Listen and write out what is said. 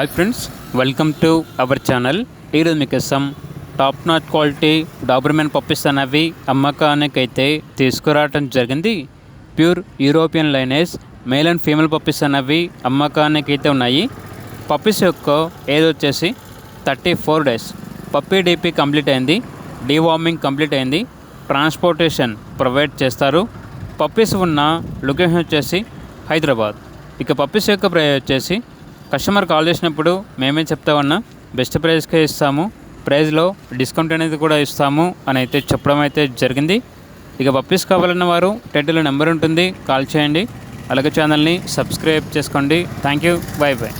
Hi friends, welcome to our channel. ఈరోజు మీకోసం top notch quality Doberman puppies అనేవి అమ్మకానికైతే తీసుకురావడం జరిగింది. Pure European lineage male and female puppies అనేవి అమ్మకానికైతే ఉన్నాయి. పప్పీస్ యొక్క ఏజ్ వచ్చేసి 34 డేస్. పప్పీ డీపీ కంప్లీట్ అయింది, డీవార్మింగ్ కంప్లీట్ అయింది, ట్రాన్స్పోర్టేషన్ ప్రొవైడ్ చేస్తారు. పప్పీస్ ఉన్న లొకేషన్ వచ్చేసి హైదరాబాద్. ఇక పప్పీస్ యొక్క ప్రైస్ వచ్చేసి కస్టమర్ కాల్ చేసినప్పుడు మేమే చెప్తామన్నా బెస్ట్ ప్రైస్కే ఇస్తాము, ప్రైస్లో డిస్కౌంట్ అనేది కూడా ఇస్తాము అని అయితే చెప్పడం అయితే జరిగింది. ఇక పప్పీస్ కావాలన్న వారు టైటిల్లో నెంబర్ ఉంటుంది, కాల్ చేయండి. అలాగే ఛానల్ని సబ్స్క్రైబ్ చేసుకోండి. Thank you, by by.